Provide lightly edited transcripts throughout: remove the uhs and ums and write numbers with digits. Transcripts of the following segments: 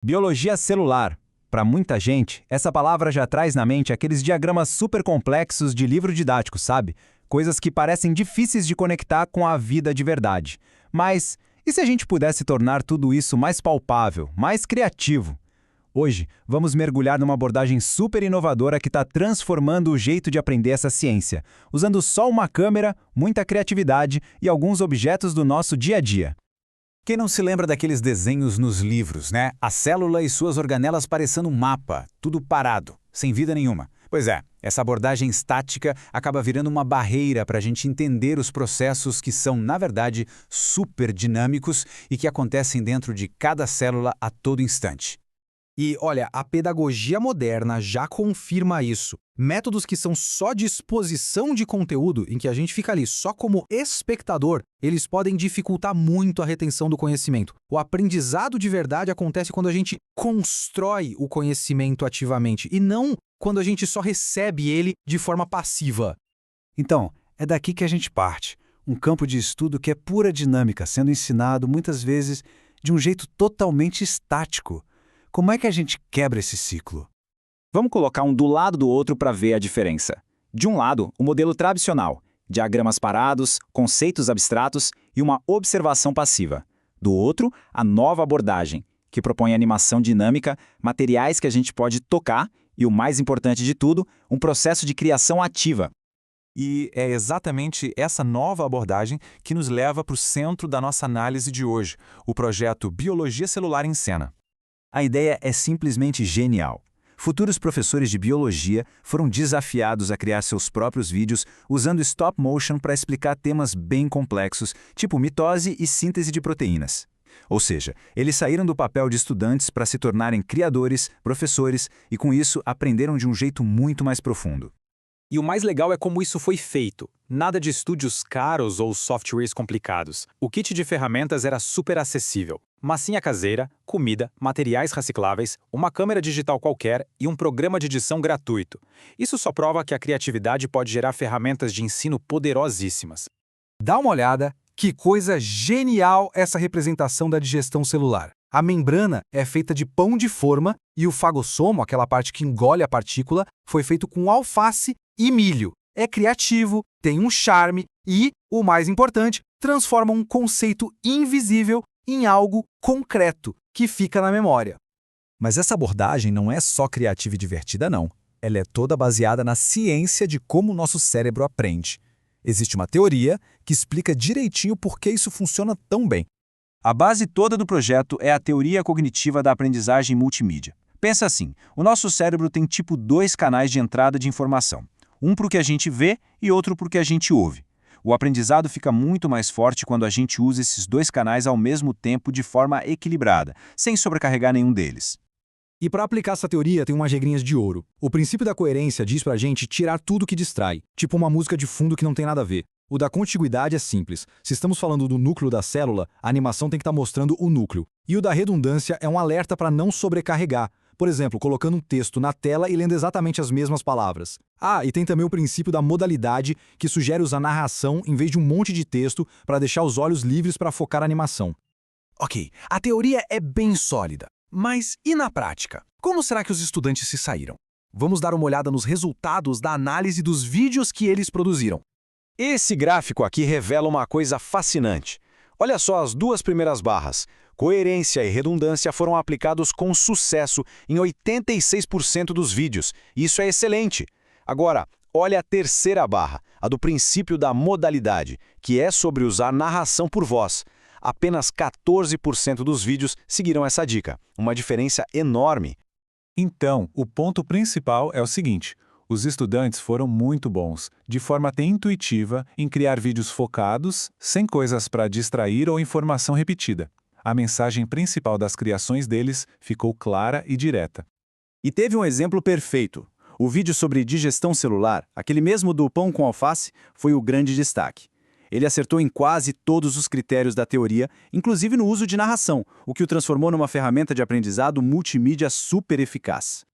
Biologia celular. Para muita gente, essa palavra já traz na mente aqueles diagramas super complexos de livro didático, sabe? Coisas que parecem difíceis de conectar com a vida de verdade. Mas e se a gente pudesse tornar tudo isso mais palpável, mais criativo? Hoje, vamos mergulhar numa abordagem super inovadora que está transformando o jeito de aprender essa ciência, usando só uma câmera, muita criatividade e alguns objetos do nosso dia a dia. Quem não se lembra daqueles desenhos nos livros, né? A célula e suas organelas parecendo um mapa, tudo parado, sem vida nenhuma. Pois é, essa abordagem estática acaba virando uma barreira para a gente entender os processos que são, na verdade, super dinâmicos e que acontecem dentro de cada célula a todo instante. E, olha, a pedagogia moderna já confirma isso. Métodos que são só de exposição de conteúdo, em que a gente fica ali só como espectador, eles podem dificultar muito a retenção do conhecimento. O aprendizado de verdade acontece quando a gente constrói o conhecimento ativamente, e não quando a gente só recebe ele de forma passiva. Então, é daqui que a gente parte. Um campo de estudo que é pura dinâmica, sendo ensinado, muitas vezes, de um jeito totalmente estático. Como é que a gente quebra esse ciclo? Vamos colocar um do lado do outro para ver a diferença. De um lado, o modelo tradicional, diagramas parados, conceitos abstratos e uma observação passiva. Do outro, a nova abordagem, que propõe animação dinâmica, materiais que a gente pode tocar e, o mais importante de tudo, um processo de criação ativa. E é exatamente essa nova abordagem que nos leva para o centro da nossa análise de hoje, o projeto Biologia Celular em Cena. A ideia é simplesmente genial. Futuros professores de biologia foram desafiados a criar seus próprios vídeos usando stop motion para explicar temas bem complexos, tipo mitose e síntese de proteínas. Ou seja, eles saíram do papel de estudantes para se tornarem criadores, professores e, com isso, aprenderam de um jeito muito mais profundo. E o mais legal é como isso foi feito. Nada de estúdios caros ou softwares complicados. O kit de ferramentas era super acessível. Massinha caseira, comida, materiais recicláveis, uma câmera digital qualquer e um programa de edição gratuito. Isso só prova que a criatividade pode gerar ferramentas de ensino poderosíssimas. Dá uma olhada, que coisa genial essa representação da digestão celular. A membrana é feita de pão de forma e o fagossomo, aquela parte que engole a partícula, foi feito com alface e milho. É criativo, tem um charme e, o mais importante, transforma um conceito invisível em algo concreto, que fica na memória. Mas essa abordagem não é só criativa e divertida, não. Ela é toda baseada na ciência de como o nosso cérebro aprende. Existe uma teoria que explica direitinho por que isso funciona tão bem. A base toda do projeto é a teoria cognitiva da aprendizagem multimídia. Pensa assim, o nosso cérebro tem tipo 2 canais de entrada de informação. Um para o que a gente vê e outro para o que a gente ouve. O aprendizado fica muito mais forte quando a gente usa esses 2 canais ao mesmo tempo de forma equilibrada, sem sobrecarregar nenhum deles. E para aplicar essa teoria tem umas regrinhas de ouro. O princípio da coerência diz pra gente tirar tudo que distrai, tipo uma música de fundo que não tem nada a ver. O da contiguidade é simples. Se estamos falando do núcleo da célula, a animação tem que estar mostrando o núcleo. E o da redundância é um alerta para não sobrecarregar. Por exemplo, colocando um texto na tela e lendo exatamente as mesmas palavras. Ah, e tem também o princípio da modalidade, que sugere usar narração em vez de um monte de texto para deixar os olhos livres para focar a animação. Ok, a teoria é bem sólida. Mas e na prática? Como será que os estudantes se saíram? Vamos dar uma olhada nos resultados da análise dos vídeos que eles produziram. Esse gráfico aqui revela uma coisa fascinante. Olha só as 2 primeiras barras. Coerência e redundância foram aplicados com sucesso em 86% dos vídeos. Isso é excelente. Agora, olha a terceira barra, a do princípio da modalidade, que é sobre usar narração por voz. Apenas 14% dos vídeos seguiram essa dica. Uma diferença enorme. Então, o ponto principal é o seguinte: os estudantes foram muito bons, de forma até intuitiva, em criar vídeos focados, sem coisas para distrair ou informação repetida. A mensagem principal das criações deles ficou clara e direta. E teve um exemplo perfeito. O vídeo sobre digestão celular, aquele mesmo do pão com alface, foi o grande destaque. Ele acertou em quase todos os critérios da teoria, inclusive no uso de narração, o que o transformou numa ferramenta de aprendizado multimídia super eficaz.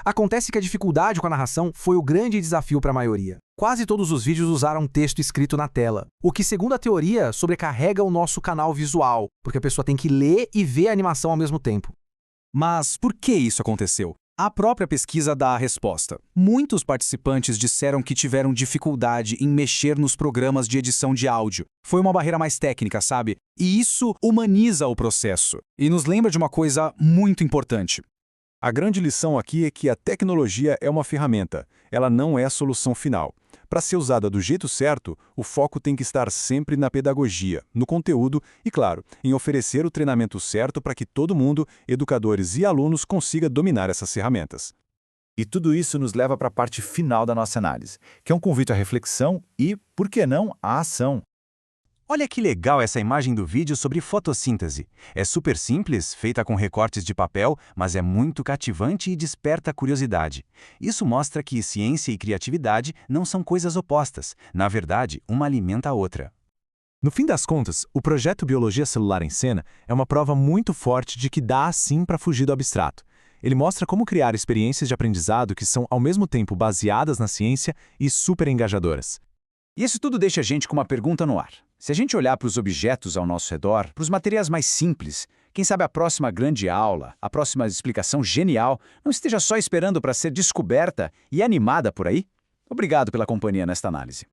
Acontece que a dificuldade com a narração foi o grande desafio para a maioria. Quase todos os vídeos usaram texto escrito na tela, o que, segundo a teoria, sobrecarrega o nosso canal visual, porque a pessoa tem que ler e ver a animação ao mesmo tempo. Mas por que isso aconteceu? A própria pesquisa dá a resposta. Muitos participantes disseram que tiveram dificuldade em mexer nos programas de edição de áudio. Foi uma barreira mais técnica, sabe? E isso humaniza o processo. E nos lembra de uma coisa muito importante. A grande lição aqui é que a tecnologia é uma ferramenta, ela não é a solução final. Para ser usada do jeito certo, o foco tem que estar sempre na pedagogia, no conteúdo e, claro, em oferecer o treinamento certo para que todo mundo, educadores e alunos, consiga dominar essas ferramentas. E tudo isso nos leva para a parte final da nossa análise, que é um convite à reflexão e, por que não, à ação. Olha que legal essa imagem do vídeo sobre fotossíntese. É super simples, feita com recortes de papel, mas é muito cativante e desperta a curiosidade. Isso mostra que ciência e criatividade não são coisas opostas. Na verdade, uma alimenta a outra. No fim das contas, o projeto Biologia Celular em Cena é uma prova muito forte de que dá sim para fugir do abstrato. Ele mostra como criar experiências de aprendizado que são ao mesmo tempo baseadas na ciência e super engajadoras. E isso tudo deixa a gente com uma pergunta no ar. Se a gente olhar para os objetos ao nosso redor, para os materiais mais simples, quem sabe a próxima grande aula, a próxima explicação genial, não esteja só esperando para ser descoberta e animada por aí? Obrigado pela companhia nesta análise.